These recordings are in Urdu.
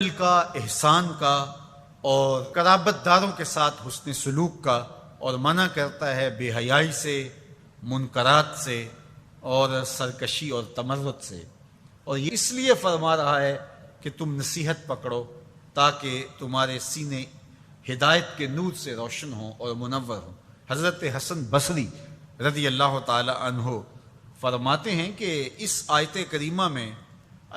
دل کا، احسان کا اور قرابت داروں کے ساتھ حسن سلوک کا، اور منع کرتا ہے بے حیائی سے، منکرات سے اور سرکشی اور تمرد سے۔ اور یہ اس لیے فرما رہا ہے کہ تم نصیحت پکڑو تاکہ تمہارے سینے ہدایت کے نور سے روشن ہوں اور منور ہوں۔ حضرت حسن بصری رضی اللہ تعالی عنہ فرماتے ہیں کہ اس آیت کریمہ میں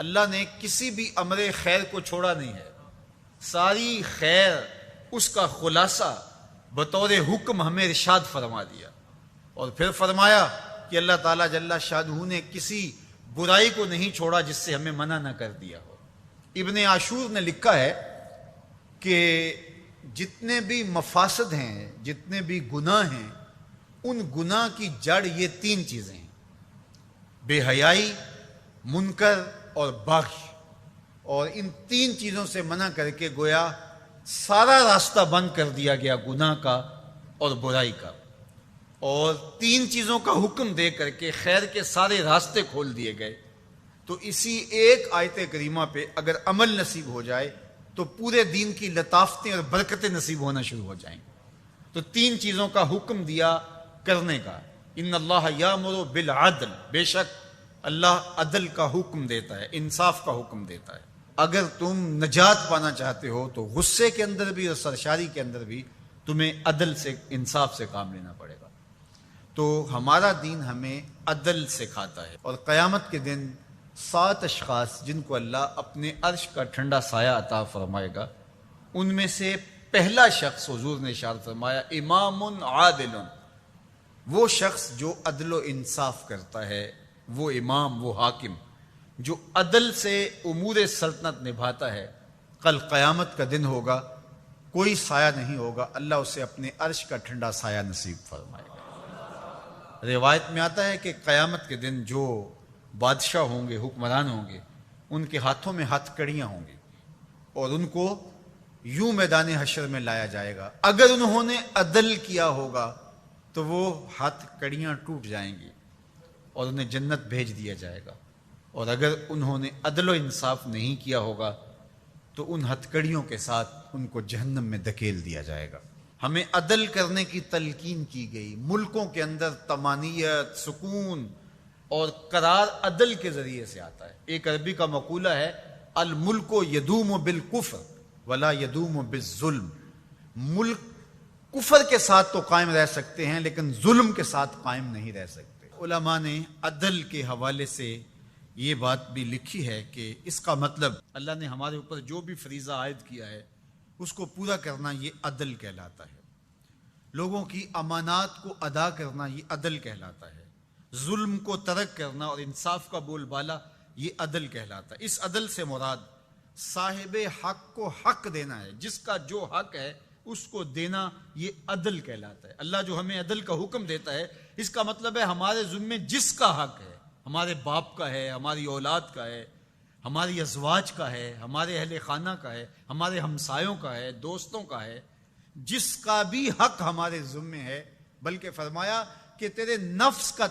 اللہ نے کسی بھی امر خیر کو چھوڑا نہیں ہے، ساری خیر اس کا خلاصہ بطور حکم ہمیں ارشاد فرما دیا، اور پھر فرمایا کہ اللہ تعالیٰ جل شانہ نے کسی برائی کو نہیں چھوڑا جس سے ہمیں منع نہ کر دیا ہو۔ ابن عاشور نے لکھا ہے کہ جتنے بھی مفاسد ہیں، جتنے بھی گناہ ہیں، ان گناہ کی جڑ یہ تین چیزیں ہیں: بے حیائی، منکر اور بغی۔ اور ان تین چیزوں سے منع کر کے گویا سارا راستہ بند کر دیا گیا گناہ کا اور برائی کا، اور تین چیزوں کا حکم دے کر کے خیر کے سارے راستے کھول دیے گئے۔ تو اسی ایک آیت کریمہ پہ اگر عمل نصیب ہو جائے تو پورے دین کی لطافتیں اور برکتیں نصیب ہونا شروع ہو جائیں۔ تو تین چیزوں کا حکم دیا کرنے کا: ان اللہ یامر بالعدل، بے شک اللہ عدل کا حکم دیتا ہے، انصاف کا حکم دیتا ہے۔ اگر تم نجات پانا چاہتے ہو تو غصے کے اندر بھی اور سرشاری کے اندر بھی تمہیں عدل سے، انصاف سے کام لینا پڑے گا۔ تو ہمارا دین ہمیں عدل سکھاتا ہے، اور قیامت کے دن 7 اشخاص جن کو اللہ اپنے عرش کا ٹھنڈا سایہ عطا فرمائے گا، ان میں سے پہلا شخص حضور نے ارشاد فرمایا امام عادل، وہ شخص جو عدل و انصاف کرتا ہے، وہ امام، وہ حاکم جو عدل سے امور سلطنت نبھاتا ہے، کل قیامت کا دن ہوگا، کوئی سایہ نہیں ہوگا، اللہ اسے اپنے عرش کا ٹھنڈا سایہ نصیب فرمائے گا۔ روایت میں آتا ہے کہ قیامت کے دن جو بادشاہ ہوں گے، حکمران ہوں گے، ان کے ہاتھوں میں ہتھ کڑیاں ہوں گی، اور ان کو یوں میدان حشر میں لایا جائے گا۔ اگر انہوں نے عدل کیا ہوگا تو وہ ہاتھ کڑیاں ٹوٹ جائیں گی اور انہیں جنت بھیج دیا جائے گا، اور اگر انہوں نے عدل و انصاف نہیں کیا ہوگا تو ان ہتھ کڑیوں کے ساتھ ان کو جہنم میں دھکیل دیا جائے گا۔ ہمیں عدل کرنے کی تلقین کی گئی۔ ملکوں کے اندر طمانینت، سکون اور قرار عدل کے ذریعے سے آتا ہے۔ ایک عربی کا مقولہ ہے الملک یدوم بالکفر ولا یدوم بالظلم، ملک کفر کے ساتھ تو قائم رہ سکتے ہیں لیکن ظلم کے ساتھ قائم نہیں رہ سکتے۔ علماء نے عدل کے حوالے سے یہ بات بھی لکھی ہے کہ اس کا مطلب اللہ نے ہمارے اوپر جو بھی فریضہ عائد کیا ہے اس کو پورا کرنا یہ عدل کہلاتا ہے۔ لوگوں کی امانات کو ادا کرنا یہ عدل کہلاتا ہے۔ ظلم کو ترک کرنا اور انصاف کا بول بالا یہ عدل کہلاتا ہے۔ اس عدل سے مراد صاحب حق کو حق دینا ہے، جس کا جو حق ہے اس کو دینا یہ عدل کہلاتا ہے۔ اللہ جو ہمیں عدل کا حکم دیتا ہے، اس کا مطلب ہے ہمارے ذمے جس کا حق ہے، ہمارے باپ کا ہے، ہماری اولاد کا ہے، ہماری ازواج کا ہے، ہمارے اہل خانہ کا ہے، ہمارے ہمسایوں کا ہے، دوستوں کا ہے، جس کا بھی حق ہمارے ذمے ہے، بلکہ فرمایا کہ تیرے نفس کا